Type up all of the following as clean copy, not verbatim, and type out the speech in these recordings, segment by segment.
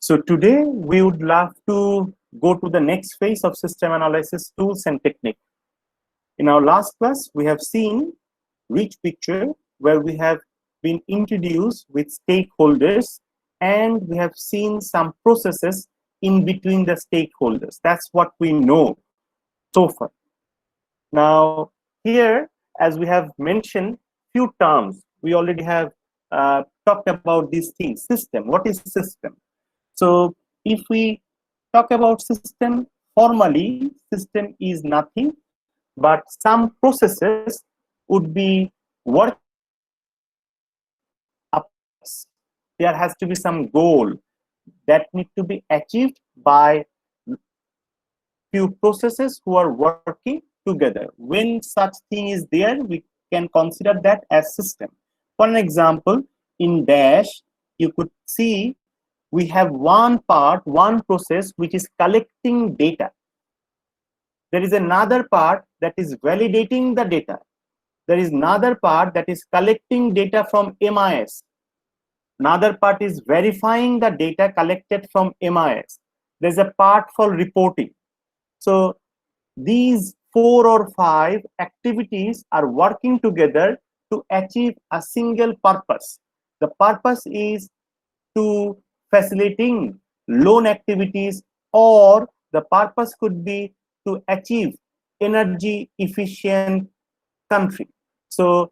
So today we would love to go to the next phase of system analysis tools and technique. In our last class, we have seen rich picture where we have been introduced with stakeholders, and we have seen some processes in between the stakeholders. That's what we know so far. Now here, as we have mentioned few terms, we already have talked about these things. System, what is system? So if we talk about system, formally system is nothing but some processes would be work. There has to be some goal that need to be achieved by few processes who are working together. When such thing is there, we can consider that as system. For an example, in Dash, you could see we have one part, one process which is collecting data. There is another part that is validating the data. There is another part that is collecting data from MIS. Another part is verifying the data collected from MIS. There's a part for reporting. So these 4 or 5 activities are working together to achieve a single purpose. The purpose is to facilitating loan activities, or the purpose could be to achieve energy efficient country. So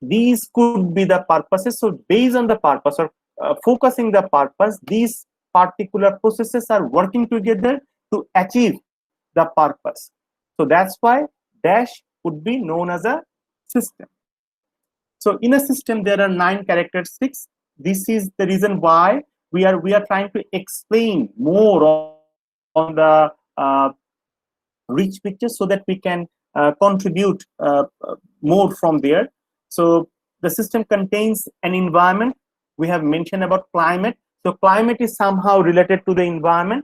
these could be the purposes. So based on the purpose, or focusing the purpose, these particular processes are working together to achieve the purpose. So that's why Dash would be known as a system. So in a system, there are 9 characteristics. This is the reason why we are trying to explain more on the rich picture, so that we can contribute more from there. So the system contains an environment. We have mentioned about climate. So climate is somehow related to the environment.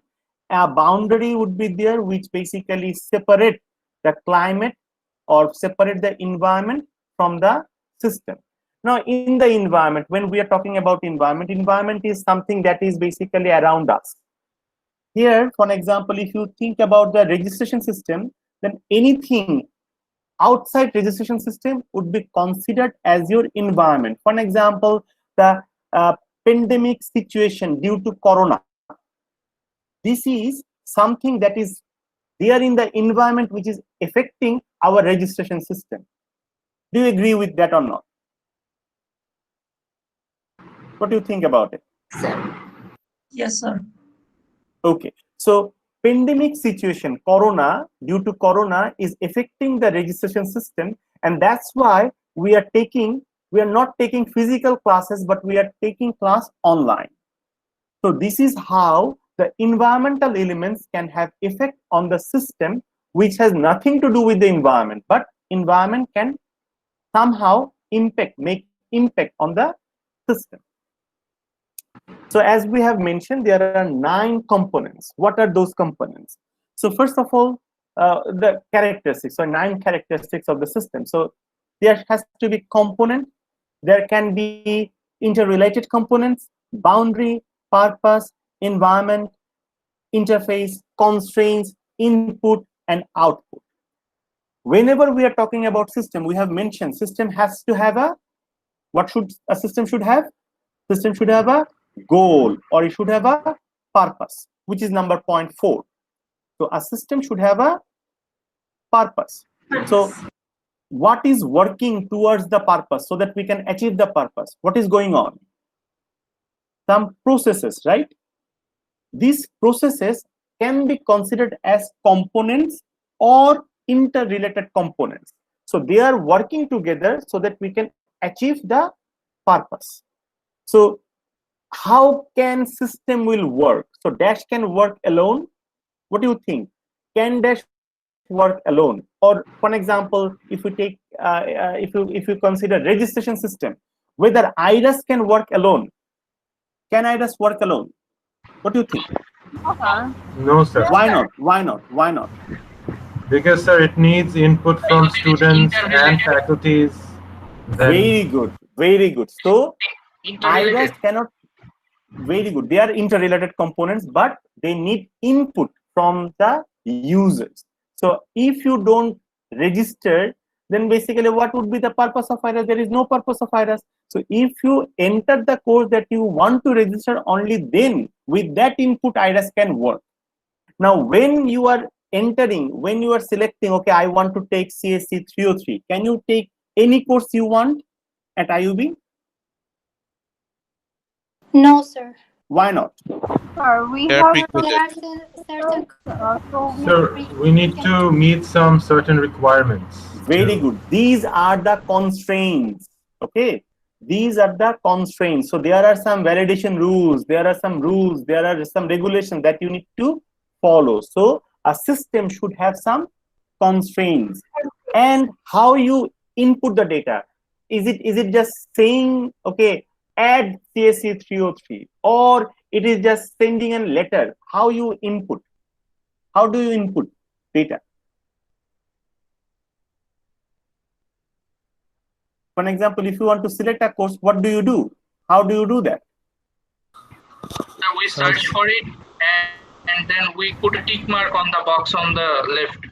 A boundary would be there which basically separate the climate or separate the environment from the system. Now in the environment, when we are talking about environment is something that is basically around us. Here, for example, if you think about the registration system, then anything outside registration system would be considered as your environment. For example, the pandemic situation due to corona. This is something that is there in the environment which is affecting our registration system. Do you agree with that or not? What do you think about it? Yes, sir. Okay, so pandemic situation, corona, due to corona is affecting the registration system, and that's why we are not taking physical classes, but we are taking class online. So this is how the environmental elements can have effect on the system, which has nothing to do with the environment, but environment can somehow make impact on the system. So as we have mentioned, there are 9 components. What are those components? So first of all, the characteristics, so 9 characteristics of the system. So there has to be component, there can be interrelated components, boundary, purpose, environment, interface, constraints, input, and output. Whenever we are talking about system, we have mentioned system has to have a, what should a system should have? System should have a goal, or it should have a purpose, which is number 0.4. So a system should have a purpose. So what is working towards the purpose so that we can achieve the purpose? What is going on? Some processes, right? These processes can be considered as components or interrelated components. So they are working together so that we can achieve the purpose. So how can system will work? So Dash can work alone. What do you think? Can Dash work alone? Or for example, if we take if you consider registration system, whether IRAS can work alone? Can IRAS work alone? What do you think? No, sir. Why not? Why not? Why not? Because, sir, it needs input from students and faculties. Very good. Very good. So IRAS cannot Very good. They are interrelated components, but they need input from the users. So if you don't register, then basically what would be the purpose of IRAS? There is no purpose of IRAS. So if you enter the course that you want to register, only then with that input IRAS can work. Now when you are entering, when you are selecting, okay, I want to take CSC 303, can you take any course you want at IUB? No, sir. Why not? Sir, we They're have There precluded. are certain so Sir, we need to meet some certain requirements. Very too. good. These are the constraints. Okay, these are the constraints. So there are some validation rules, there are some rules, there are some regulations that you need to follow. So a system should have some constraints. And how you input the data, is it just saying, okay, add CSC 303, or it is just sending a letter? How you input? How do you input data? For example, if you want to select a course, what do you do? How do you do that? We search for it and then we put a tick mark on the box on the left.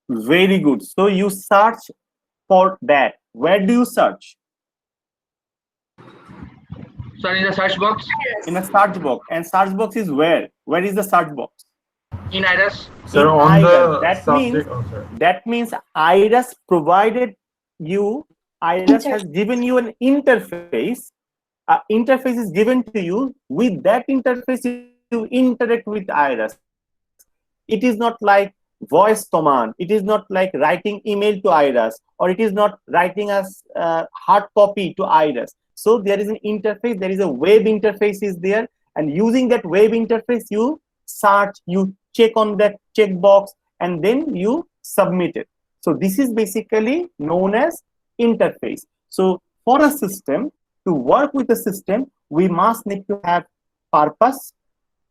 Very good. So you search for that. Where do you search? So in the search box, In a search box. And search box is where? Where is the search box? in IRAS, Sir, In on IRAS. the That subject. means Oh, sorry. that means IRAS provided you, IRAS has given you an interface. Interface is given to you. With that interface, you interact with IRAS. It is not like voice command. It is not like writing email to IRAS, or it is not writing us hard copy to IRAS. So there is an interface. There is a web interface is there, and using that web interface, you search, you check on that checkbox, and then you submit it. So this is basically known as interface. So for a system to work with a system, we must need to have purpose.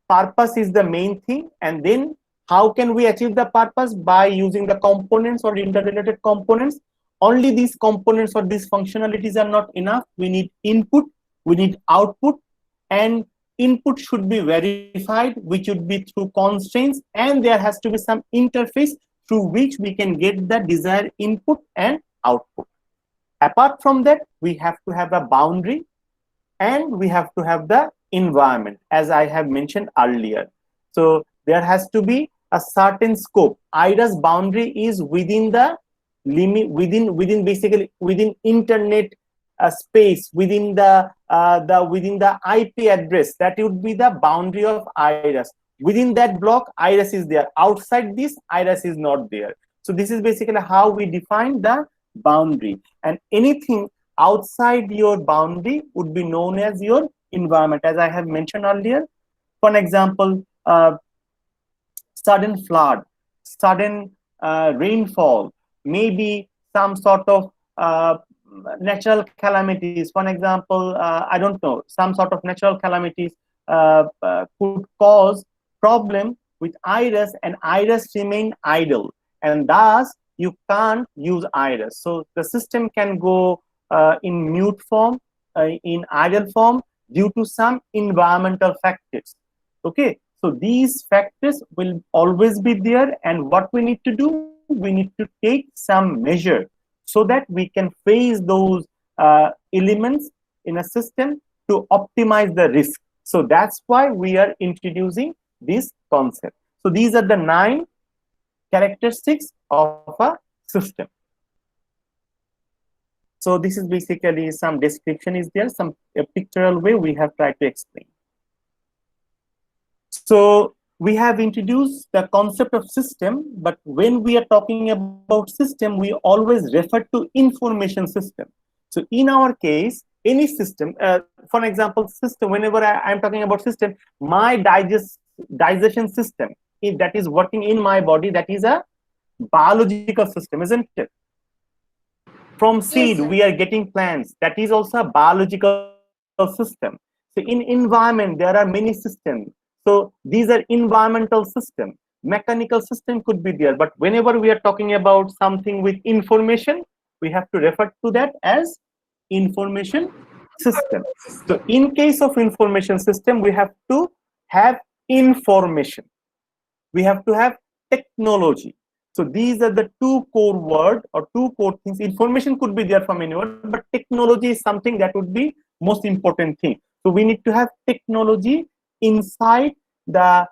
Purpose is the main thing, and then how can we achieve the purpose? By using the components or interrelated components. Only these components or these functionalities are not enough. We need input, we need output, and input should be verified, which would be through constraints, and there has to be some interface through which we can get the desired input and output. Apart from that, we have to have a boundary, and we have to have the environment, as I have mentioned earlier. So there has to be a certain scope. IRAS boundary is within the limit, within basically within internet space, within the IP address. That would be the boundary of IRAS. Within that block, IRAS is there. Outside this, IRAS is not there. So this is basically how we define the boundary. And anything outside your boundary would be known as your environment, as I have mentioned earlier. For example, sudden flood, sudden rainfall, maybe some sort of natural calamities. For example, I don't know, some sort of natural calamities could cause problem with IRAS, and IRAS remain idle, and thus you can't use IRAS. So the system can go in mute form, in idle form, due to some environmental factors. Okay, so these factors will always be there, and what we need to do, we need to take some measure so that we can phase those elements in a system to optimize the risk. So that's why we are introducing this concept. So these are the 9 characteristics of a system. So this is basically some description is there, some pictorial way we have tried to explain. So we have introduced the concept of system, but when we are talking about system, we always refer to information system. So in our case, any system, for example, system, whenever I am talking about system, my digestion system, if that is working in my body, that is a biological system, isn't it? From seed, we are getting plants. That is also a biological system. So in environment, there are many systems. So these are environmental system. Mechanical system could be there. But whenever we are talking about something with information, we have to refer to that as information system. So in case of information system, we have to have information. We have to have technology. So these are the two core words or two core things. Information could be there from anywhere, but technology is something that would be most important thing. So we need to have technology inside the,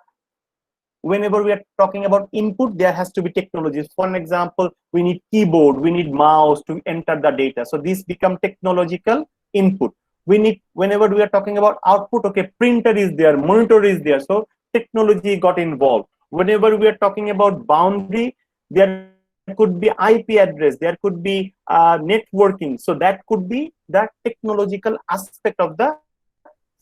whenever we are talking about input, there has to be technologies. For an example, we need keyboard, we need mouse to enter the data. So these become technological input. We need, whenever we are talking about output, okay, printer is there, monitor is there. So technology got involved. Whenever we are talking about boundary, there could be IP address, there could be networking. So that could be the technological aspect of the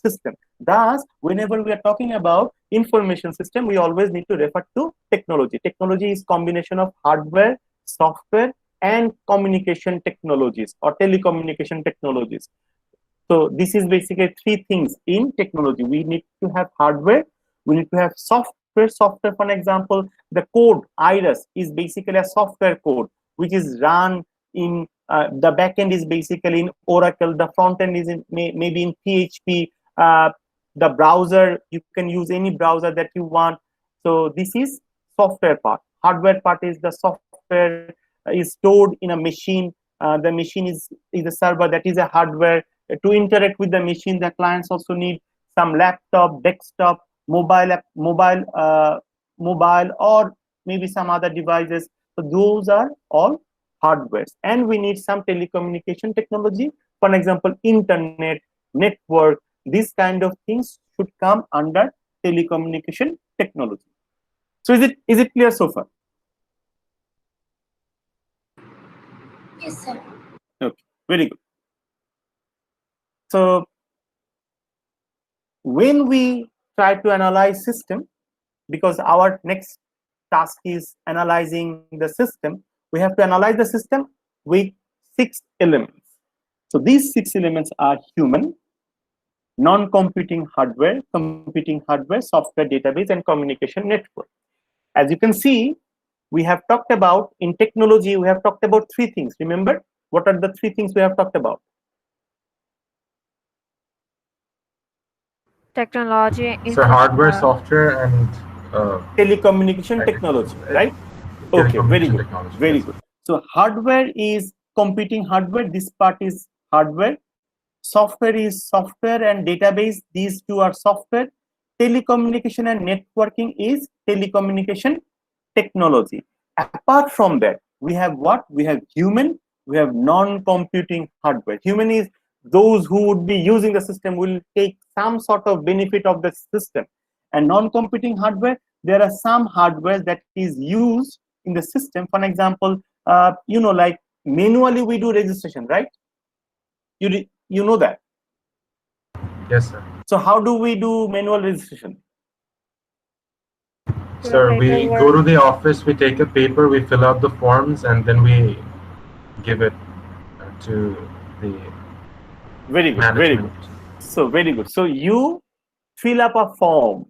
system. Thus, whenever we are talking about information system, we always need to refer to technology. Technology is combination of hardware, software, and communication technologies or telecommunication technologies. So this is basically three things in technology. We need to have hardware, we need to have software. Software, for an example, the code Iris is basically a software code which is run in the backend is basically in Oracle, the front end is in maybe in PHP. The browser, you can use any browser that you want. So this is software part. Hardware part is the software is stored in a machine. The machine is a server, that is a hardware. To interact with the machine, the clients also need some laptop, desktop, mobile, or maybe some other devices. So those are all hardwares. And we need some telecommunication technology. For example, internet, network, these kind of things should come under telecommunication technology. So is it clear so far? Yes, sir. Okay, very good. So when we try to analyze system, because our next task is analyzing the system, we have to analyze the system with 6 elements. So these 6 elements are human, non-computing hardware, computing hardware, software, database, and communication network. As you can see, we have talked about, in technology, we have talked about 3 things. Remember, what are the 3 things we have talked about? Technology, So hardware, software, and telecommunication technology, right? Okay, very good, technology, very yes. good. So hardware is computing hardware. This part is hardware. Software is software and database. These two are software. Telecommunication and networking is telecommunication technology. Apart from that, we have what? We have human, we have non-computing hardware. Human is those who would be using the system will take some sort of benefit of the system. And non-computing hardware, there are some hardware that is used in the system. For example, like manually we do registration, right? You know that. Yes, sir. So how do we do manual registration? Sir, we go to the office, we take a paper, we fill out the forms, and then we give it to the Very good, management. very good. So very good. So you fill up a form.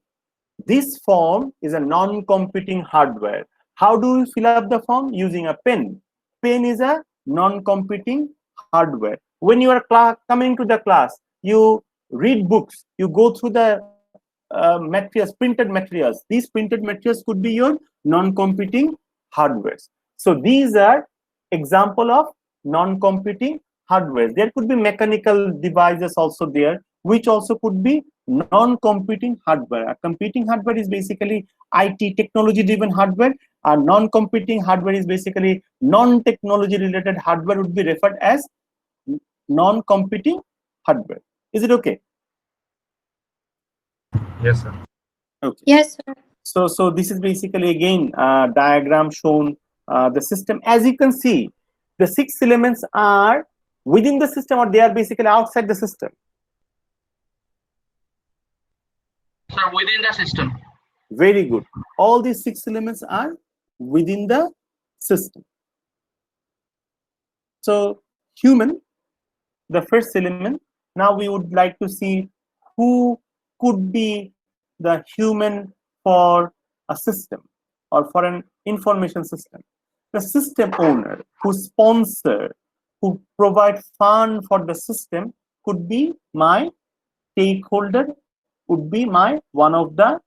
This form is a non-computing hardware. How do you fill up the form? Using a pen. Pen is a non-computing hardware. When you are coming to the class, you read books, you go through the materials, printed materials. These printed materials could be your non-computing hardwares. So these are example of non-computing hardware. There could be mechanical devices also there, which also could be non-computing hardware. A computing hardware is basically IT, technology-driven hardware. A non-computing hardware is basically non-technology related hardware, would be referred as non-computing hardware. Is it okay? Yes, sir. Okay. Yes, sir. So this is basically again diagram shown the system. As you can see, the 6 elements are within the system or they are basically outside the system. Sir, within the system. Very good. All these 6 elements are within the system. So human, the first element. Now we would like to see who could be the human for a system or for an information system. The system owner who sponsor, who provide fund for the system could be my stakeholder, would be my one of the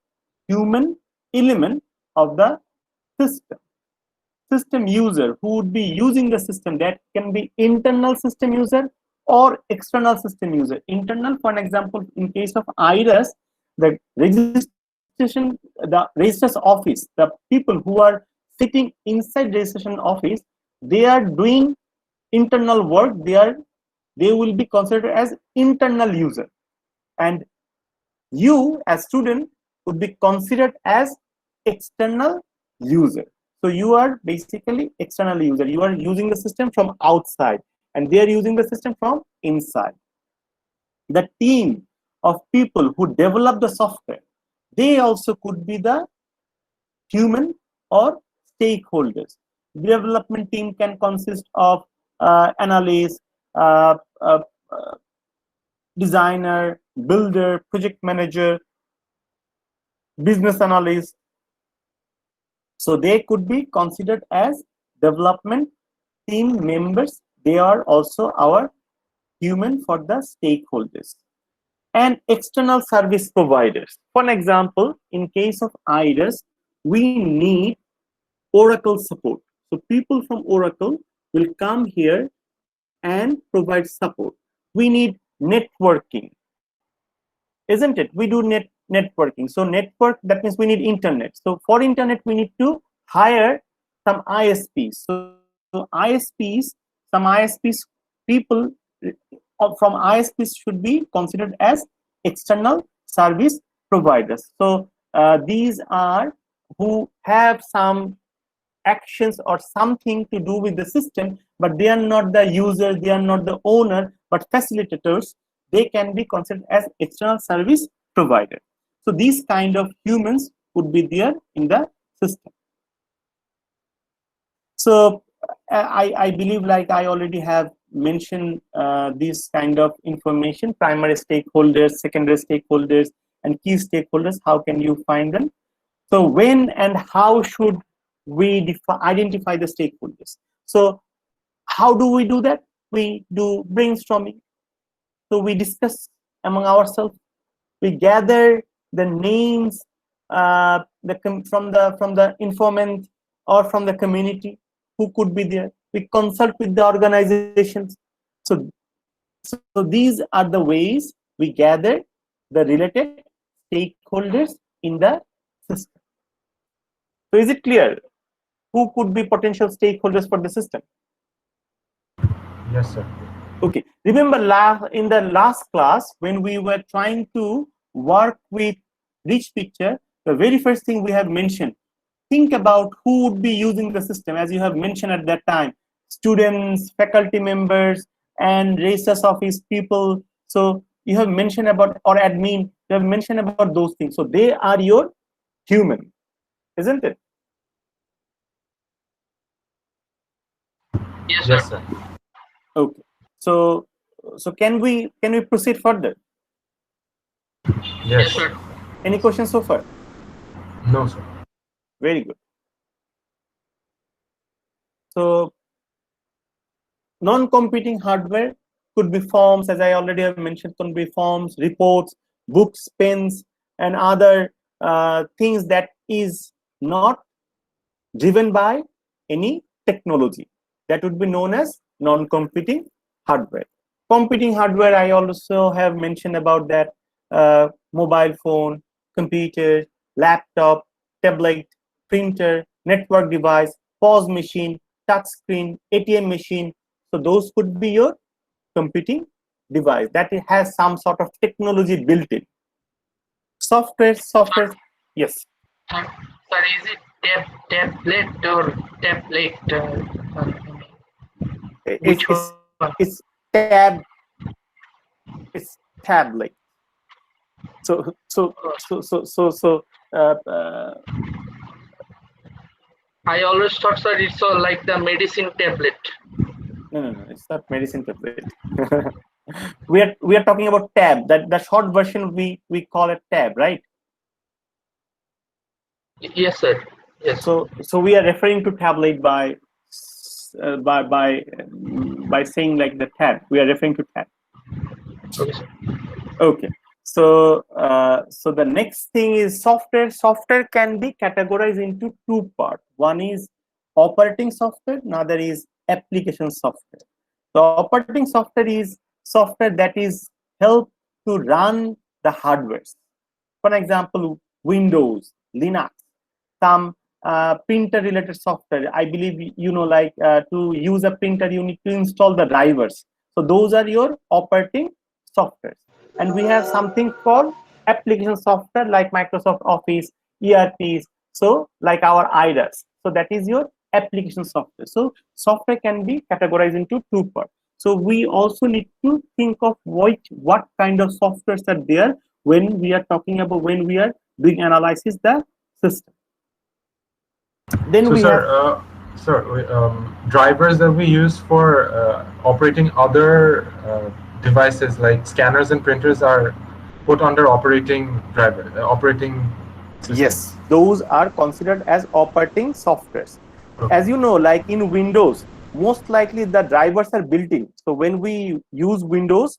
human element of the system. System user who would be using the system, that can be internal system user or external system user. Internal, for an example, in case of IRAS, the registrar's office, the people who are sitting inside registration office, they are doing internal work. They will be considered as internal user, and you as student would be considered as external user. So you are basically external user. You are using the system from outside, and they are using the system from inside. The team of people who develop the software, they also could be the human or stakeholders. Development team can consist of analysts, designer, builder, project manager, business analyst. So they could be considered as development team members. They are also our human for the stakeholders. And external service providers. For an example, in case of IRIS, we need Oracle support. So people from Oracle will come here and provide support. We need networking, isn't it? We do networking. So network, that means we need internet. So for internet, we need to hire some ISPs. So ISPs, some ISPs, people from ISPs should be considered as external service providers. So these are who have some actions or something to do with the system, but they are not the user, they are not the owner, but facilitators. They can be considered as external service provider. So these kind of humans would be there in the system. So I believe, like I already have mentioned this kind of information: primary stakeholders, secondary stakeholders, and key stakeholders. How can you find them? So when and how should we identify the stakeholders? So how do we do that? We do brainstorming. So we discuss among ourselves. We gather the names from the informant or from the community who could be there. We consult with the organizations. So these are the ways we gather the related stakeholders in the system. So is it clear who could be potential stakeholders for the system? Yes, sir. Okay. Remember in the last class, when we were trying to work with rich picture, the very first thing we have mentioned, think about who would be using the system, as you have mentioned at that time: students, faculty members, and research office people. So you have mentioned about, or admin, you have mentioned about those things. So they are your human, isn't it? Yes, sir. Yes, sir. Okay. So can we proceed further? Yes, Yes, sir. Any questions so far? No, sir. Very good. So non-competing hardware could be forms, as I already have mentioned, could be forms, reports, books, pens, and other things that is not driven by any technology. That would be known as non-competing hardware. Competing hardware, I also have mentioned about that: mobile phone, computer, laptop, tablet, printer, network device, POS machine, touch screen, ATM machine. So those could be your computing device that it has some sort of technology built in. Software, yes. Sir, is it tablet or tablet? Which one? It's tablet. So I always thought, sir, it's all like the medicine tablet. no, it's not medicine tablet. we are talking about tab. That the short version we call it tab, right? Yes, sir. Yes. So we are referring to tablet by saying like the tab. We are referring to tab. Okay, sir. Okay. So, so the next thing is software. Software can be categorized into two parts. One is operating software, another is application software. The operating software is software that is help to run the hardware. For example, Windows, Linux, some printer related software. I believe you know, like to use a printer, you need to install the drivers. So those are your operating software. And we have something called application software like Microsoft Office, ERPs, so like our IDAS. So that is your application software. So software can be categorized into two parts. So we also need to think of what kind of softwares are there when we are talking about, when we are doing analysis the system. Then So, we have drivers that we use for operating other devices like scanners and printers are put under operating operating system. yes, those are considered as operating softwares. Okay. As you know, like in Windows, most likely the drivers are built in. So when we use Windows,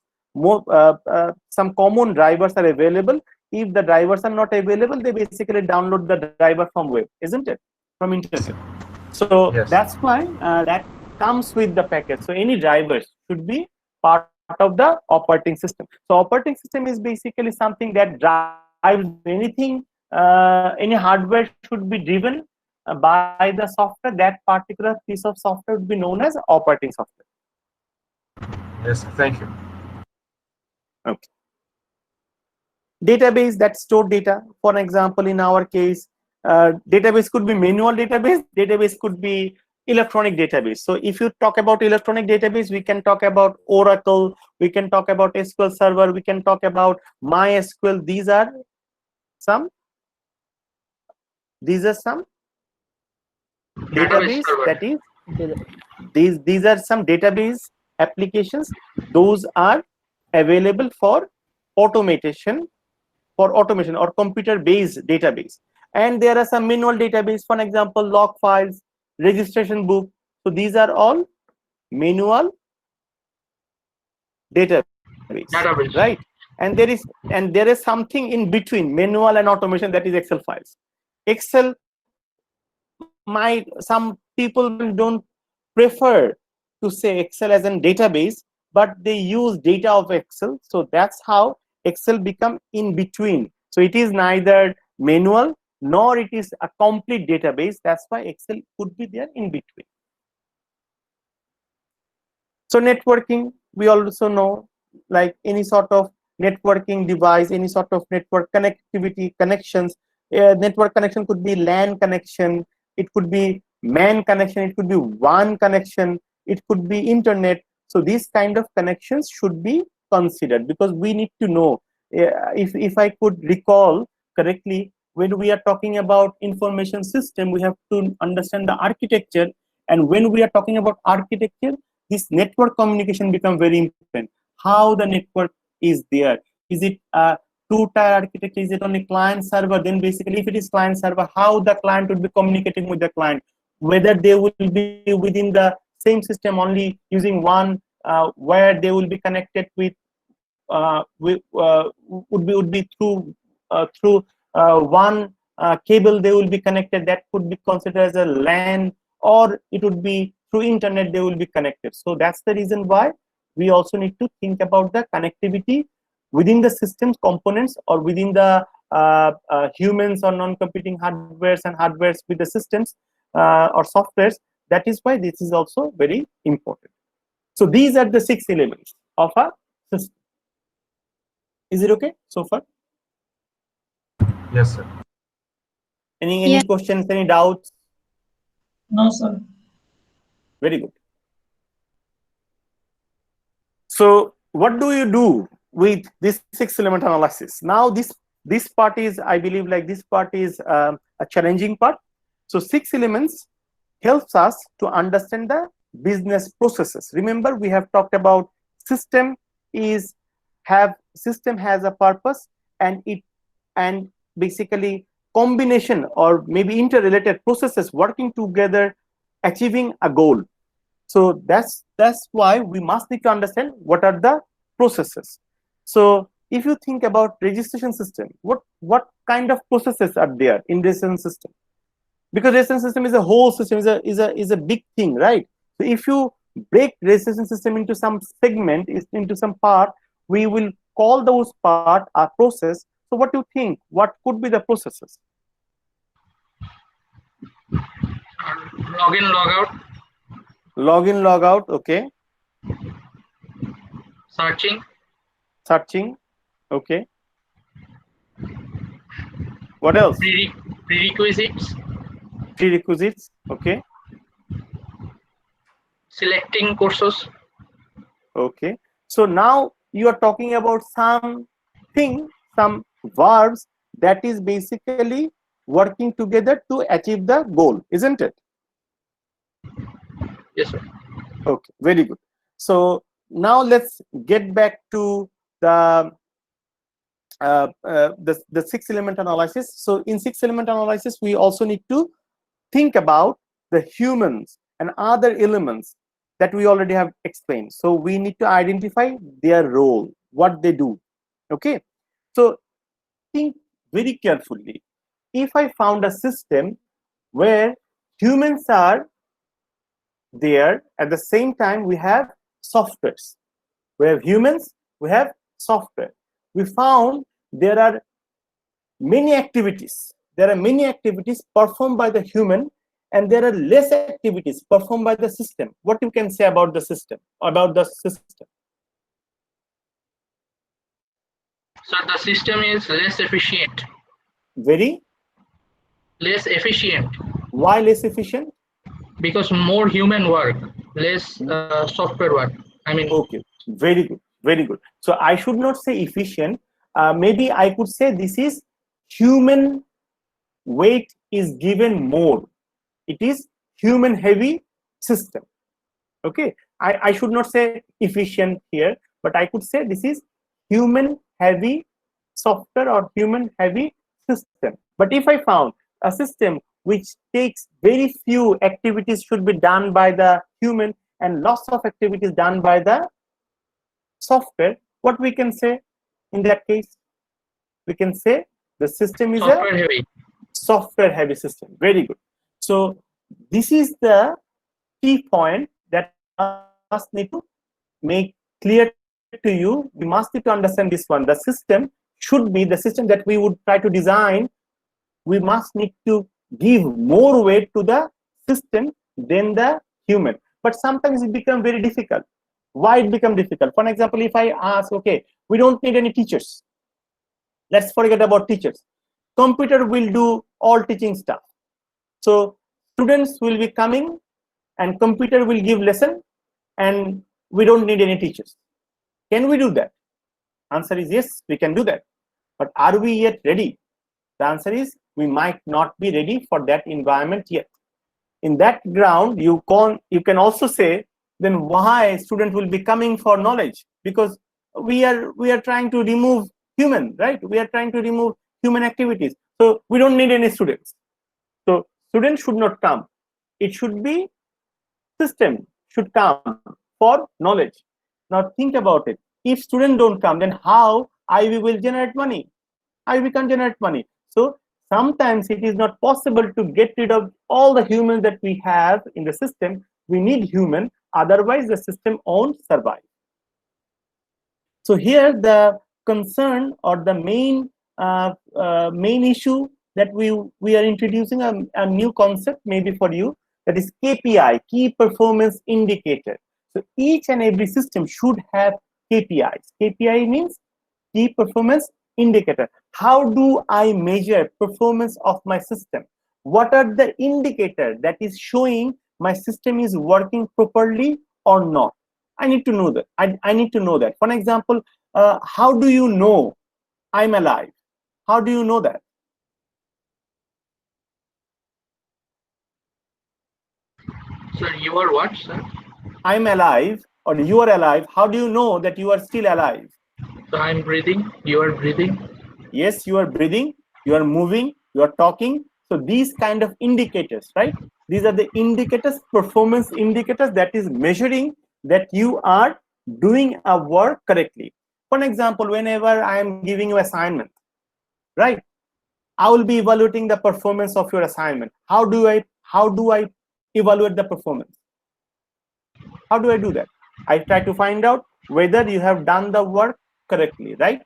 some common drivers are available. If the drivers are not available, they basically download the driver from web, isn't it? From internet. So Yes. that's why that comes with the package. So any drivers should be part of the operating system. So operating system is basically something that drives anything, any hardware should be driven by the software. That particular piece of software would be known as operating software. Yes, thank you. Okay. Database that store data. For example, in our case, database could be manual database could be electronic database. So if you talk about electronic database, we can talk about Oracle, we can talk about SQL Server, we can talk about MySQL. These are some database server. that is, these are some database applications. Those are available for automation or computer based database. And there are some manual database, for example, log files, registration book. So these are all manual database, right? And there is something in between manual and automation, that is Excel files. Excel, some people don't prefer to say Excel as a database, but they use data of Excel. So that's how Excel become in between. So it is neither manual nor it is a complete database. That's why Excel could be there in between. So networking, we also know, like any sort of networking device, any sort of network connectivity connections. Network connection could be LAN connection, it could be MAN connection, it could be WAN connection, it could be internet. So these kind of connections should be considered, because we need to know, if I could recall correctly, when we are talking about information system, we have to understand the architecture. And when we are talking about architecture, this network communication become very important. How the network is there? Is it a two-tier architecture? Is it only client server? Then basically, if it is client server, how the client would be communicating with the client? Whether they will be within the same system only using one, where they will be connected with, would be through one cable they will be connected, that could be considered as a LAN, or it would be through internet they will be connected. So that's the reason why we also need to think about the connectivity within the systems components, or within the humans or non-computing hardwares and hardwares with the systems or softwares. That is why this is also very important. So these are the 6 elements of a system. Is it okay so far? Yes, sir. Any questions, any doubts? No, sir. Very good. So what do you do with this 6 element analysis? Now this part is, I believe, like this part is a challenging part. So 6 elements helps us to understand the business processes. Remember, we have talked about system has a purpose, and basically combination or maybe interrelated processes working together achieving a goal. So that's why we must need to understand what are the processes. So if you think about registration system, what kind of processes are there in registration system? Because registration system is a whole system, is a big thing, right? So if you break registration system into some segment, into some part, we will call those part a process. So what do you think? What could be the processes? Login, logout, Login, logout, okay. searching, Searching, okay. What else? prerequisites, Prerequisites, okay. selecting courses. Okay. So now you are talking about some verbs that is basically working together to achieve the goal, isn't it? Yes, sir. Okay, very good. So now let's get back to the the 6-element analysis. So in 6-element analysis, we also need to think about the humans and other elements that we already have explained. So we need to identify their role, what they do. Okay, so think very carefully. If I found a system where humans are there, at the same time we have softwares. We have humans, we have software. We found there are many activities. There are many activities performed by the human, and there are less activities performed by the system. What you can say about the system? So the system is less efficient. Very. Less efficient. Why less efficient? Because more human work, less software work. I mean. Okay, very good, very good. So I should not say efficient. Maybe I could say this is human weight is given more. It is human heavy system. Okay, I should not say efficient here, but I could say this is human heavy software or human heavy system. But if I found a system which takes very few activities should be done by the human and lots of activities done by the software, what we can say in that case? We can say the system is software heavy. Software heavy system. Very good. So this is the key point that must need to make clear to you. We must need to understand this one. The system should be the system that we would try to design. We must need to give more weight to the system than the human. But sometimes it becomes very difficult. Why it become difficult? For example, if I ask, okay, we don't need any teachers. Let's forget about teachers. Computer will do all teaching stuff. So students will be coming and computer will give lesson and we don't need any teachers. Can we do that? Answer is yes, we can do that. But are we yet ready? The answer is we might not be ready for that environment yet. In that ground, you can also say, then why student will be coming for knowledge? Because we are trying to remove human, right? We are trying to remove human activities. So we don't need any students. So students should not come. It should be system should come for knowledge. Now think about it. If students don't come, then how IB will generate money? IB can't generate money. So sometimes it is not possible to get rid of all the humans that we have in the system. We need human, otherwise the system won't survive. So here the concern or the main issue that we are introducing a new concept maybe for you, that is KPI, key performance indicator. So each and every system should have KPIs. KPI means key performance indicator. How do I measure performance of my system? What are the indicators that is showing my system is working properly or not? I need to know that. I need to know that. For example, how do you know I'm alive? How do you know that? Sir, you are what, sir? I'm alive or you are alive. How do you know that you are still alive? So I'm breathing, you are breathing. Yes, you are breathing, you are moving, you are talking. So these kind of indicators, right? These are the indicators, performance indicators that is measuring that you are doing a work correctly. For example, whenever I am giving you assignment, right, I will be evaluating the performance of your assignment. How do I evaluate the performance? How do I do that? I try to find out whether you have done the work correctly, right?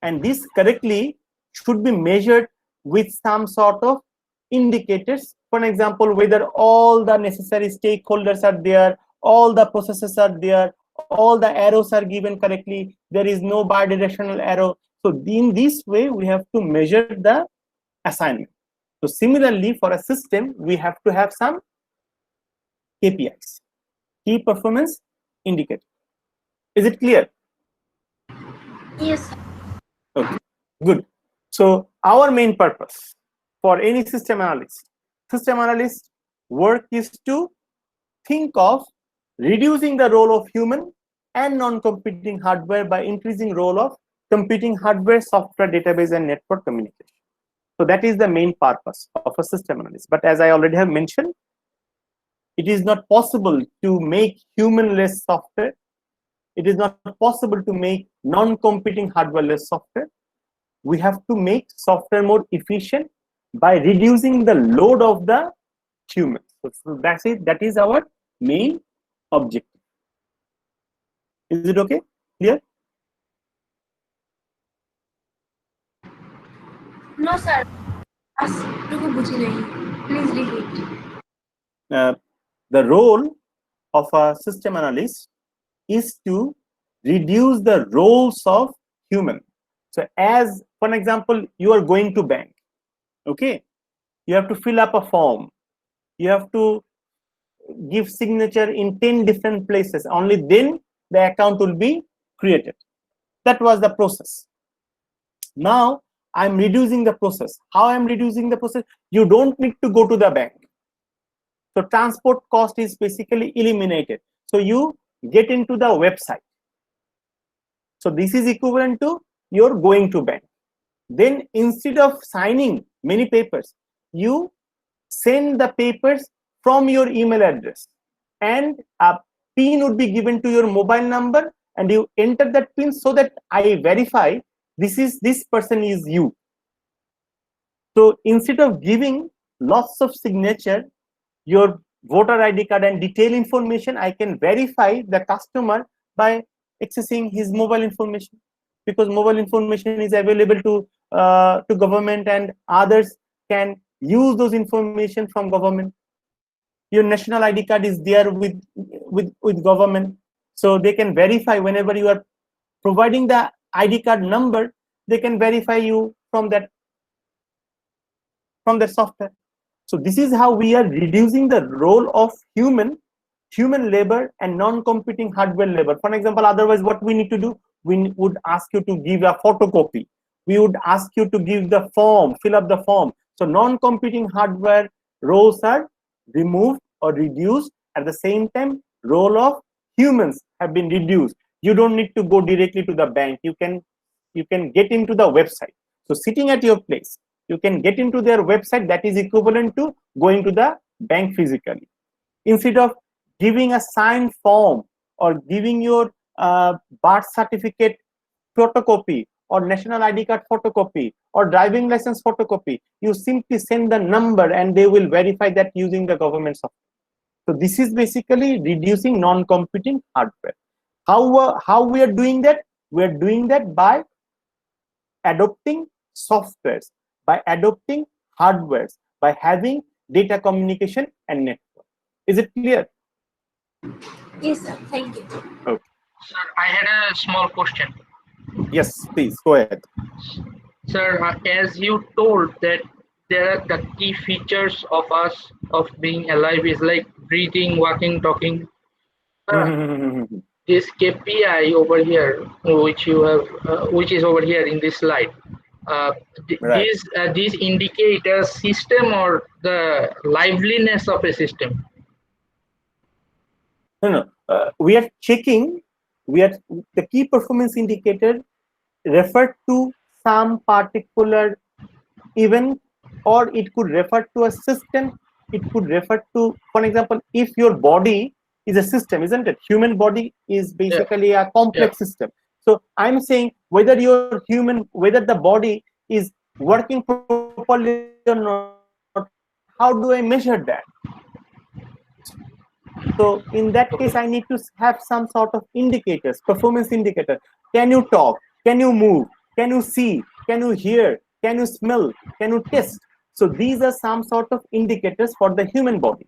And this correctly should be measured with some sort of indicators. For example, whether all the necessary stakeholders are there, all the processes are there, all the arrows are given correctly, there is no bidirectional arrow. So in this way, we have to measure the assignment. So similarly, for a system, we have to have some KPIs, key performance indicator. Is it clear? Yes, sir. Okay, good. So our main purpose for any system analyst work is to think of reducing the role of human and non-computing hardware by increasing role of computing hardware, software, database, and network communication. So that is the main purpose of a system analyst. But as I already have mentioned, it is not possible to make human-less software. It is not possible to make non-computing hardware-less software. We have to make software more efficient by reducing the load of the humans. So that's it. That is our main objective. Is it okay? Clear? No, sir. Please repeat. The role of a system analyst is to reduce the roles of human. So as, for example, you are going to bank, okay? You have to fill up a form. You have to give signature in 10 different places. Only then the account will be created. That was the process. Now I'm reducing the process. How I'm reducing the process? You don't need to go to the bank. So transport cost is basically eliminated. So you get into the website. So this is equivalent to your going to bank. Then instead of signing many papers, you send the papers from your email address, and a PIN would be given to your mobile number, and you enter that PIN so that I verify this person is you. So instead of giving lots of signature, your voter ID card and detail information, I can verify the customer by accessing his mobile information, because mobile information is available to government, and others can use those information from government. Your national ID card is there with government, so they can verify whenever you are providing the ID card number, they can verify you from that software. So this is how we are reducing the role of human labor and non-computing hardware labor. For example, otherwise what we need to do, we would ask you to give a photocopy. We would ask you to give the form, fill up the form. So non-computing hardware roles are removed or reduced. At the same time, role of humans have been reduced. You don't need to go directly to the bank. You can get into the website. So sitting at your place, you can get into their website. That is equivalent to going to the bank physically. Instead of giving a signed form or giving your birth certificate photocopy or national ID card photocopy or driving license photocopy, you simply send the number and they will verify that using the government software. So this is basically reducing non-computing hardware. How we are doing that? We are doing that by adopting softwares, by adopting hardwares, by having data communication and network. Is it clear? Yes, sir. Thank you. Okay. Sir, I had a small question. Yes, please go ahead. Sir, as you told that there are the key features of us of being alive is like breathing, walking, talking. This KPI over here, which you have, which is over here in this slide, Right. these indicate a system or the liveliness of a system. No. We are checking. The key performance indicator refer to some particular event, or it could refer to a system. It could refer to, for example, if your body is a system, isn't it? Human body is basically a complex system. So I'm saying whether you're human, whether the body is working properly or not, how do I measure that? So in that case, I need to have some sort of indicators, performance indicator. Can you talk? Can you move? Can you see? Can you hear? Can you smell? Can you taste? So these are some sort of indicators for the human body.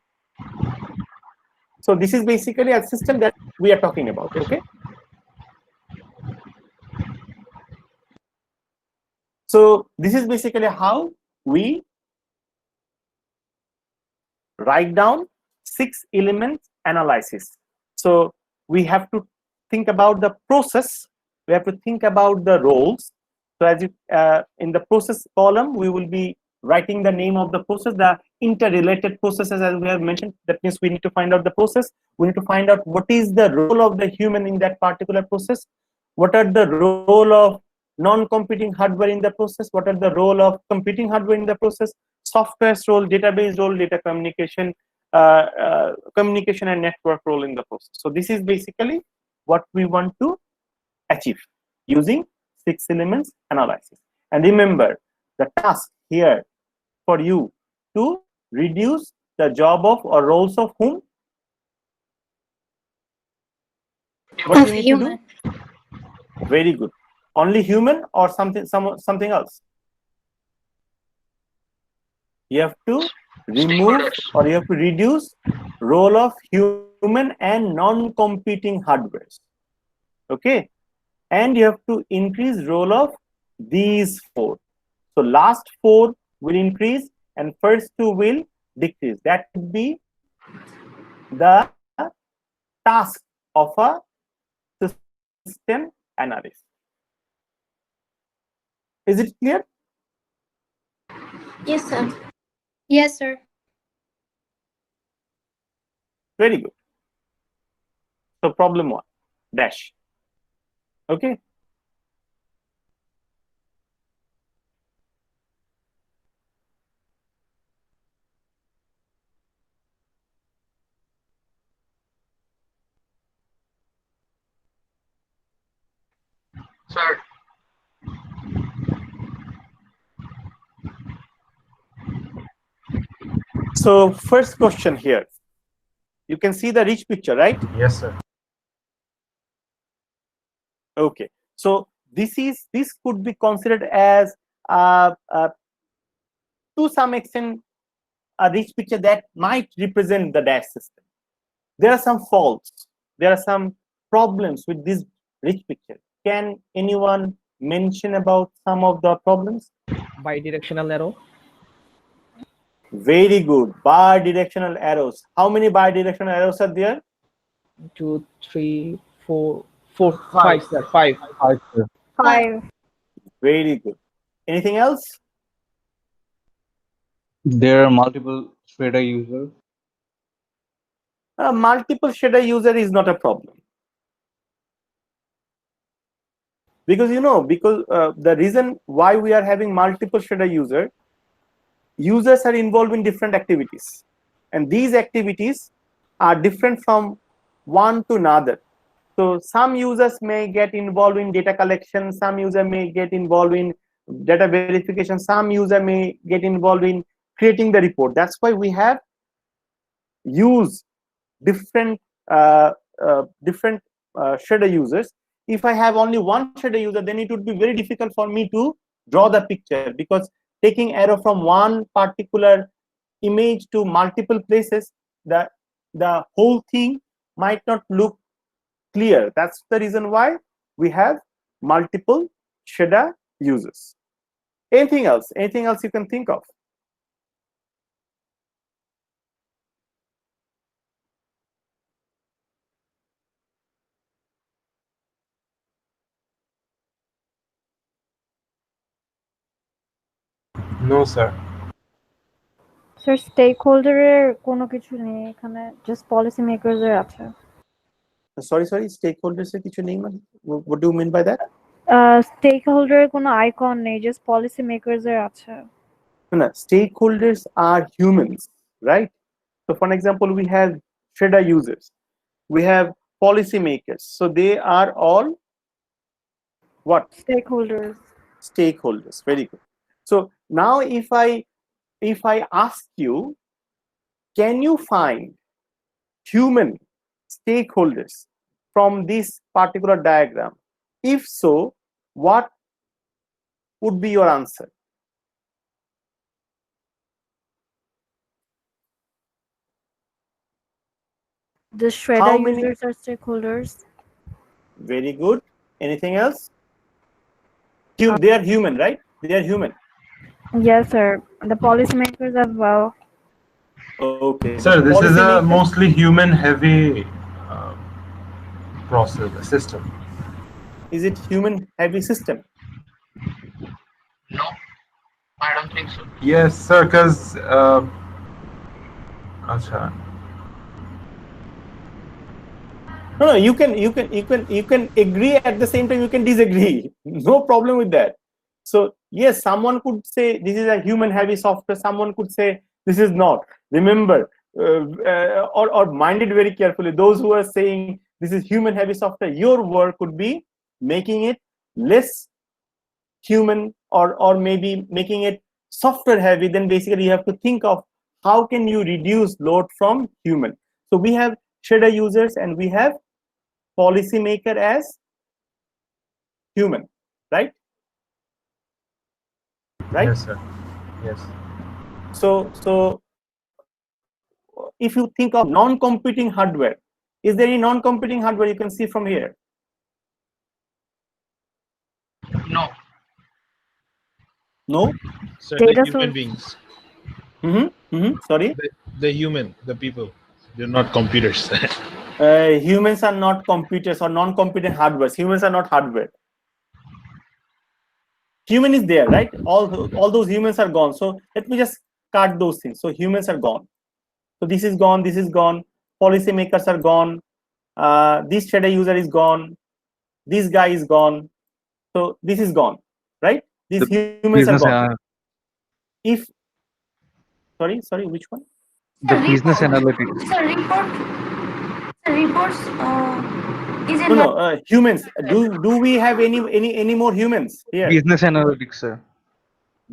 So this is basically a system that we are talking about, okay? So this is basically how we write down 6 elements analysis. So we have to think about the process, we have to think about the roles. So as you in the process column, we will be writing the name of the process, the interrelated processes, as we have mentioned. That means we need to find out the process, we need to find out what is the role of the human in that particular process, what are the role of non-computing hardware in the process, what are the role of computing hardware in the process, software's role, database role, data communication, communication and network role in the process. So this is basically what we want to achieve using 6 elements analysis. And remember, the task here for you to reduce the job of or roles of whom? What Of you need human. to do? Very good. Only human or something else? You have to remove Stakeholders. or you have to reduce role of human and non-competing hardwares. Okay, and you have to increase role of these 4. So last 4 will increase and first 2 will decrease. That would be the task of a system analyst. Is it clear? Yes, sir. Yes, sir. Very good. So problem 1 dash. Okay, Sir, so first question here, you can see the rich picture, right? Yes, sir. Okay, so this could be considered as to some extent a rich picture that might represent the dash system. There are some faults, there are some problems with this rich picture. Can anyone mention about some of the problems? Bidirectional arrow. Very good. Bidirectional arrows. How many bidirectional arrows are there? 2, 3, 4, 5, sir. 5. Sir. 5. Very good. Anything else? There are multiple shader users. Multiple shader user is not a problem, because the reason why we are having multiple shader users are involved in different activities, and these activities are different from one to another. So some users may get involved in data collection, some user may get involved in data verification, some user may get involved in creating the report. That's why we have used different shader users. If I have only one shader user, then it would be very difficult for me to draw the picture, because taking arrow from one particular image to multiple places, the whole thing might not look clear. That's the reason why we have multiple shader users. Anything else you can think of? No, sir. Sir স্টেকহোল্ডারের কোনো কিছু নেই এখানে, just policy মেকারসের আছে। Sorry, stakeholders এর কিছু নেই মানে? What do you mean by that? স্টেকহোল্ডারের কোনো আইকন নেই, জাস্ট পলিসি মেকারসের আছে। No, stakeholders are humans, right? So for example, we have shader users, we have policymakers, so they are all What? Stakeholders. Stakeholders. Very good. So now if I ask you, can you find human stakeholders from this particular diagram? If so, what would be your answer? The How shredder many? users are stakeholders. Very good. Anything else? They are human, right? They are human. Yes, sir. The policymakers as well. Okay. Sir, this is a Policymakers- mostly human-heavy process system. Is it human heavy system? No, I don't think so. Yes, sir, because acha. No, you can agree at the same time you can disagree. No problem with that. So yes, someone could say this is a human heavy software. Someone could say this is not. Remember, or mind it very carefully. Those who are saying this is human heavy software, your work could be making it less human, or maybe making it software heavy. Then basically you have to think of how can you reduce load from human. So we have shader users and we have policymaker as human, right? Right? Yes, sir. Yes. So if you think of non-computing hardware, is there any non-computing hardware you can see from here? No. No? Sir, Data the human source. beings, Sorry? the human, the people, they're not computers. Humans are not computers or non-computing hardware. Humans are not hardware. Human is there, right? All those humans are gone. So let me just cut those things. So humans are gone. So this is gone. This is gone. Policymakers are gone. This shader user is gone. This guy is gone. So this is gone, right? These humans are Business, gone. If sorry, which one? the business analytics. Reports is a No, humans. Do we have any more humans here? Business analytics, sir.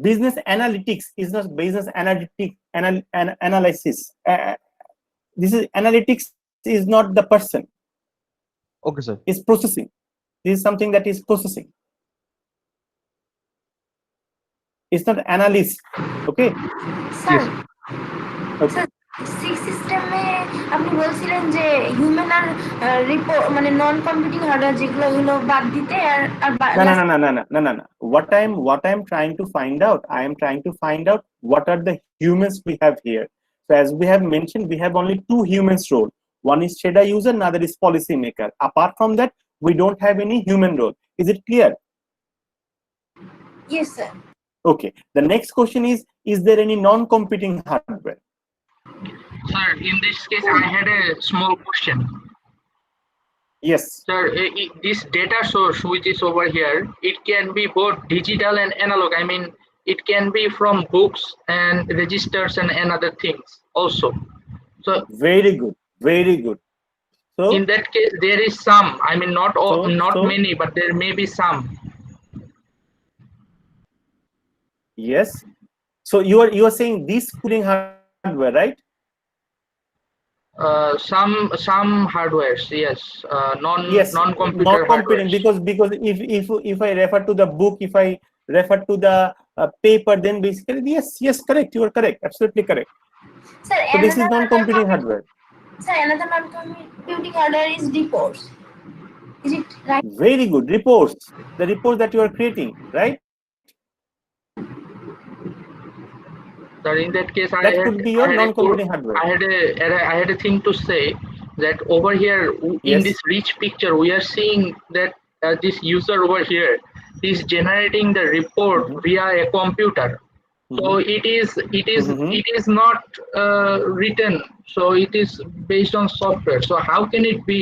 Business analytics is not business analysis. This is analytics is not the person. Okay, sir. It's processing. This is something that is processing. It's not analyst. Okay. Sir Okay. Six সিস্টেমে আপনি বলছিলেন যে human আর report মানে নন computing hardware যেগুলো ওগুলো বাদ দিতে আর No. What I'm trying to find out, I am trying to find out what are the humans we have here. So as we have mentioned, we have only two humans role. One is shader user, another is policymaker. Apart from that, we don't have any human role. Is it clear? Yes, sir. Okay. The next question is there any non-computing hardware? Sir, in this case, I had a small question. Yes. Sir, this data source which is over here, it can be both digital and analog. I mean, it can be from books and registers and other things also. So Very good. Very good. So in that case, there is some. I mean, not all, not so- many, but there may be some. yes. So you are saying this cooling hardware, right? Some hardwares, yes. Yes, Non-computer not computing, hardwares. because if I refer to the book, if I refer to the paper, then basically yes, correct. You are correct. Absolutely correct. Sir, So this is non-computing hardware. Sir, another non-computing hardware is reports. Is it right? Very good. Reports. The reports that you are creating, right? Sir, in that case, That could be your non-computing hardware. I had a thing to say that over here in Yes. this rich picture, we are seeing that this user over here is generating the report via a computer. So it is not written. So it is based on software. So how can it be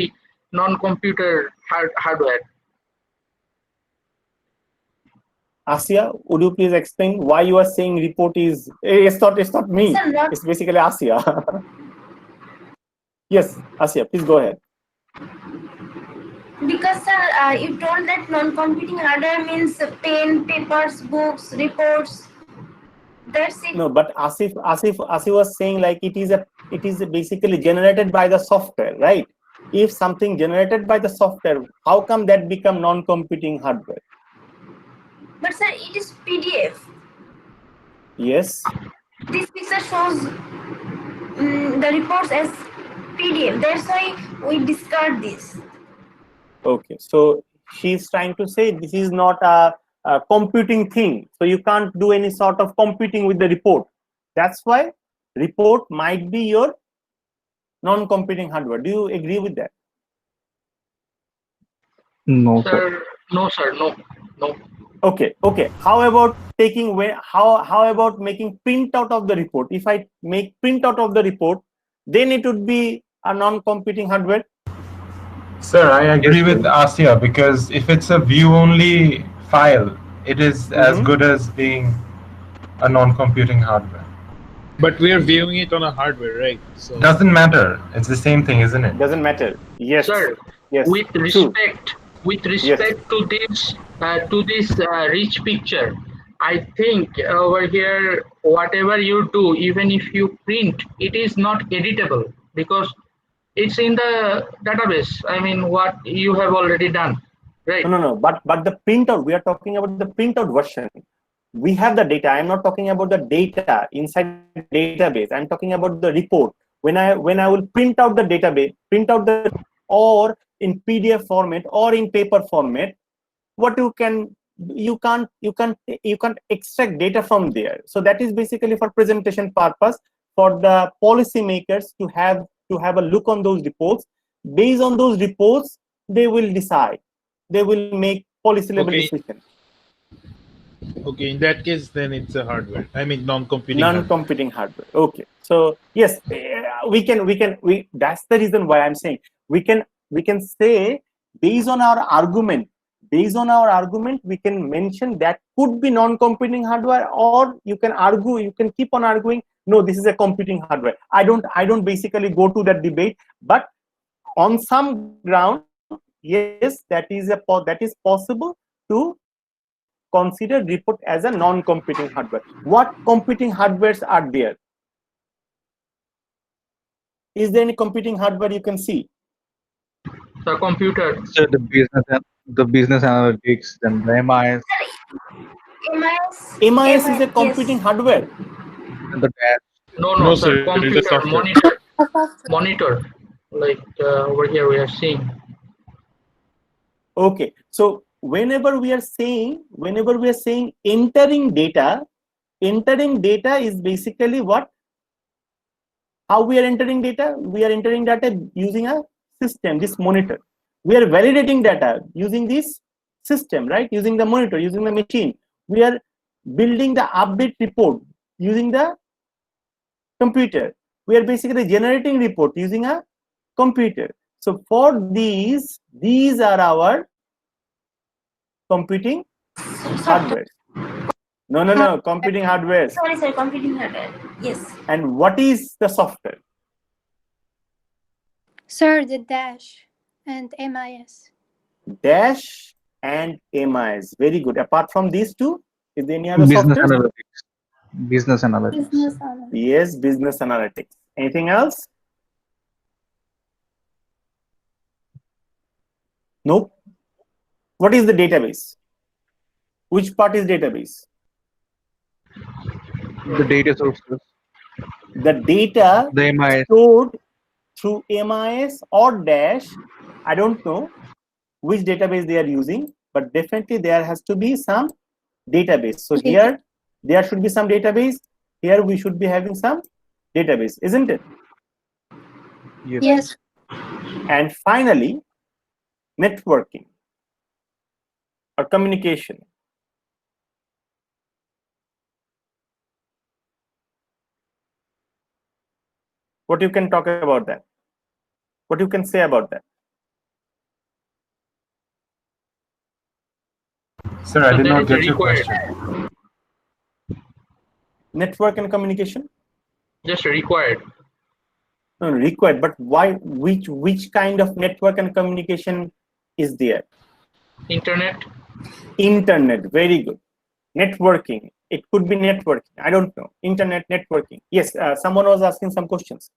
non-computer hardware? Asia, would you please explain why you are saying report is? It's not me. Sir, not- It's basically Asia. Yes, Asia, please go ahead. Because sir, you told that non-computing hardware means pen, papers, books, reports. That's it. No, but Asif was saying like it is basically generated by the software, right? If something generated by the software, how come that become non-computing hardware? But sir, it is PDF. Yes. This picture shows the reports as PDF. That's why we discard this. Okay. So she's trying to say this is not a computing thing. So you can't do any sort of computing with the report. That's why report might be your non-computing hardware. Do you agree with that? No, sir. Sir, no, sir, no, no. Okay. How about how about making printout of the report? If I make printout of the report, then it would be a non-computing hardware. Sir, I agree Yes, with sir. Asia, because if it's a view-only file, it is as good as being a non-computing hardware. But we are viewing it on a hardware, right? So Doesn't matter. It's the same thing, isn't it? Doesn't matter. Yes. Sir, Yes. with True. respect to this rich picture, I think over here, whatever you do, even if you print, it is not editable because it's in the database. I mean, what you have already done, right? No. But the printout, we are talking about the printout version. We have the data. I'm not talking about the data inside the database. I'm talking about the report. When I will print out the database, print out the or in PDF format or in paper format, what you can't extract data from there. So that is basically for presentation purpose for the policymakers to have a look on those reports. Based on those reports, they will decide. They will make policy level Okay. decisions. okay, in that case, then it's a hardware. I mean, non-computing. Non-computing hardware. Okay. So yes, we that's the reason why I'm saying we can say based on our argument, we can mention that could be non-computing hardware, or you can argue, you can keep on arguing, no, this is a computing hardware. I don't basically go to that debate, but on some ground, yes, that is possible to consider report as a non-computing hardware. What computing hardwares are there? Is there any computing hardware you can see? The computer. Sir, the business analytics, then the MIS, MIS is a computing yes. hardware. and the dash. No, No, sir. sir, it is a Computer software. monitor. Like over here we are seeing. Okay, so whenever we are saying entering data is basically what? How we are entering data? We are entering data using a system, this monitor. We are validating data using this system, right? Using the monitor, using the machine. We are building the update report using the computer. We are basically generating report using a computer. So for these are our computing hardware. No, computing hardware. Sorry, sir, computing hardware. Yes. And what is the software? Sir, the dash and MIS. Dash and MIS. Very good. Apart from these two, is there any other Business software? analytics. Business analytics. Business analytics. Yes, business analytics. Anything else? Nope. What is the database? Which part is database? The data sources. The data The MIS. stored through MIS or dash. I don't know which database they are using, but definitely there has to be some database. So here there should be some database. Here we should be having some database, isn't it? Yes. And finally, networking or communication. What you can talk about that? What you can say about that? Sir, I So did that not is get your required. question. Network and communication? Just required. No, required, but why? Which kind of network and communication is there? Internet. Internet, very good. Networking, it could be networking, I don't know. Internet, networking. Yes, someone was asking some questions.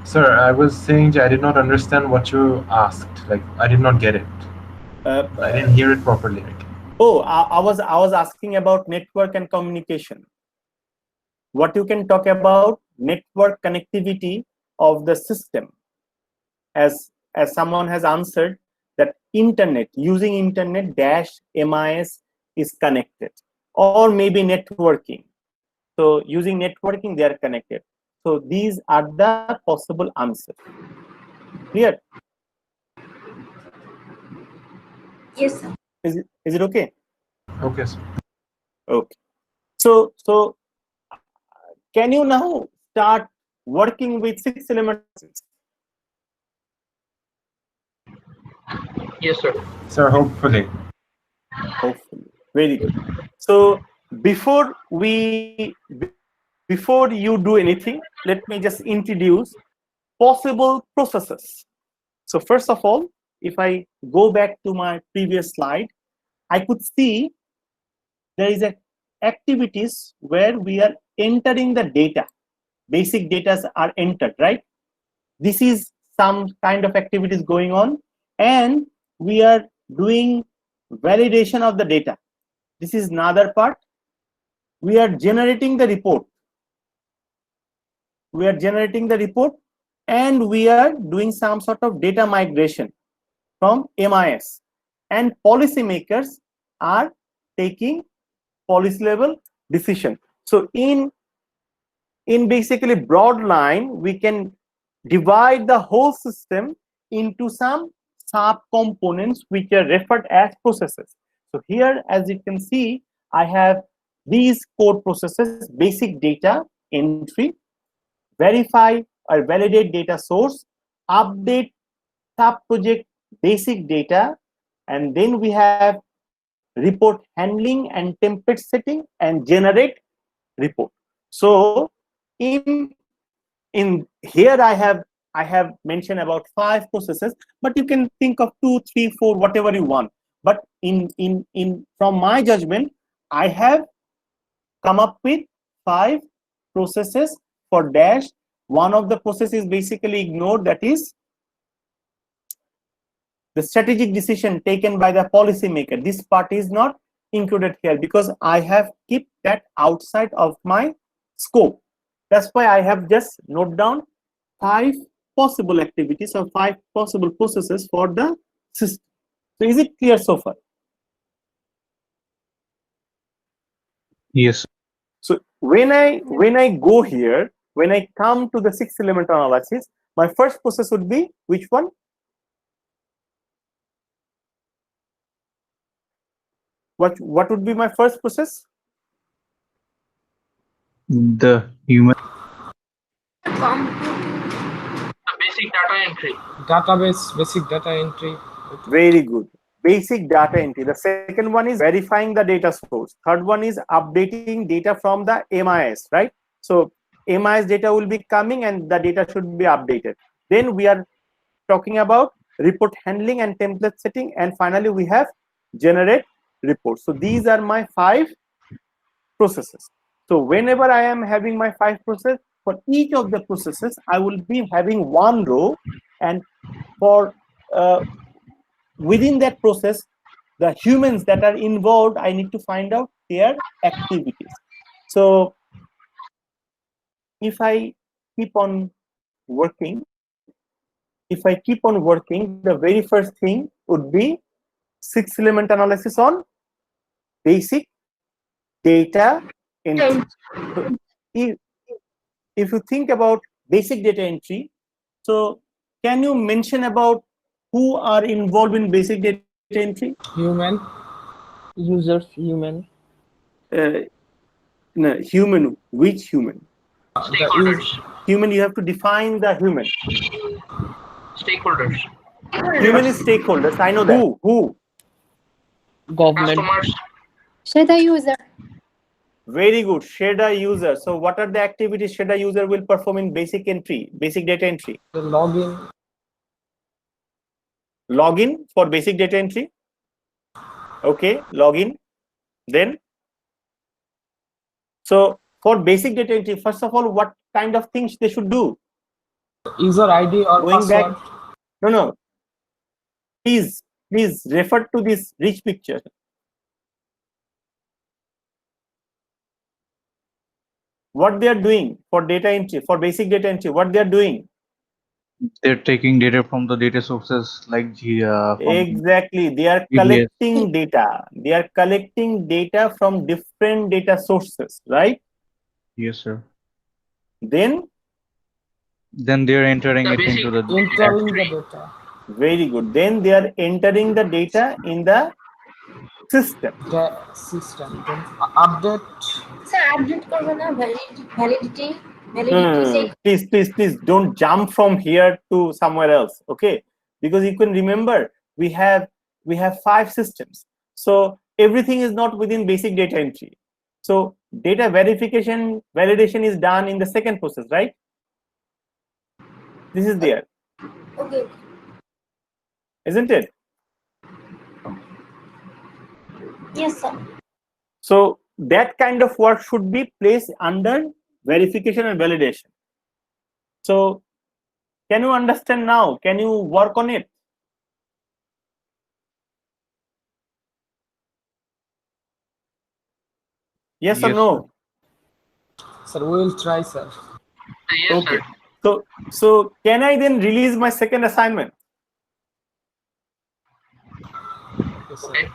Sir, I was saying I did not understand what you asked. Like, I did not get it. I didn't hear it properly. Oh, I was asking about network and communication. What you can talk about network connectivity of the system, as someone has answered that internet, using internet dash MIS is connected, or maybe networking. So using networking, they are connected. So these are the possible answers. Clear? Yes, sir. Is it okay? Okay, sir. Okay. So can you now start working with 6 elements? Yes, sir. Sir, hopefully. Hopefully. Very good. So before you do anything, let me just introduce possible processes. So first of all, if I go back to my previous slide, I could see there is a activities where we are entering the data. Basic data are entered, right? This is some kind of activities going on, and we are doing validation of the data. This is another part. We are generating the report. And we are doing some sort of data migration from MIS. And policymakers are taking policy level decision. So in basically broad line, we can divide the whole system into some sub components which are referred as processes. So here, as you can see, I have these core processes: basic data entry, verify or validate data source, update sub project basic data, and then we have report handling and template setting and generate report. So in here I have mentioned about 5 processes, but you can think of 2, 3, 4, whatever you want. But in from my judgment, I have come up with 5 processes for dash. One of the processes is basically ignored, that is the strategic decision taken by the policymaker. This part is not included here because I have kept that outside of my scope. That's why I have just noted down 5 possible activities or 5 possible processes for the system. So is it clear so far? Yes. So when I go here, when I come to the 6 element analysis, my first process would be which one? What would be my first process? The human. Basic data entry. Database, basic data entry. Very good. Basic data entry. The second one is verifying the data source. Third one is updating data from the MIS, right? So MIS data will be coming and the data should be updated. Then we are talking about report handling and template setting, and finally we have generate reports. So these are my 5 processes. So whenever I am having my 5 processes, for each of the processes I will be having 1 row, and for within that process, the humans that are involved, I need to find out their activities. So if I keep on working, the very first thing would be 6 element analysis on basic data entry. So if you think about basic data entry, so can you mention about who are involved in basic data entry? Human. Users, human. No, human. Which human? Stakeholders. Human, you have to define the human. Stakeholders. Human is stakeholders. I know that. Who? Government. Customers. Shader user. Very good. Shader user. So what are the activities shader user will perform in basic data entry? The login. login for basic data entry. Okay, login. Then, so for basic data entry, first of all, what kind of things they should do? User ID or Going password. back, no. Please refer to this rich picture. What they are doing for data entry, for basic data entry, what they are doing? They're taking data from the data sources like Exactly, they are DBS. collecting data. They are collecting data from different data sources, right? Yes, sir. Then they're entering The it basic into the Entering the data. very good. Then they are entering the data in the system. The system. Then update. Sir update করবে না validity check Please don't jump from here to somewhere else, okay? Because you can remember we have 5 systems, so everything is not within basic data entry. So data verification validation is done in the second process, right? This is there, okay isn't it? Yes sir So that kind of work should be placed under verification and validation. So can you understand now? Can you work on it? Yes or Yes, no? Sir, we will try, sir. Yes, Okay. sir. So can I then release my second assignment? Yes, sir. Okay.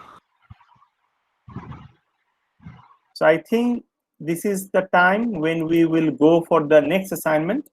So I think this is the time when we will go for the next assignment.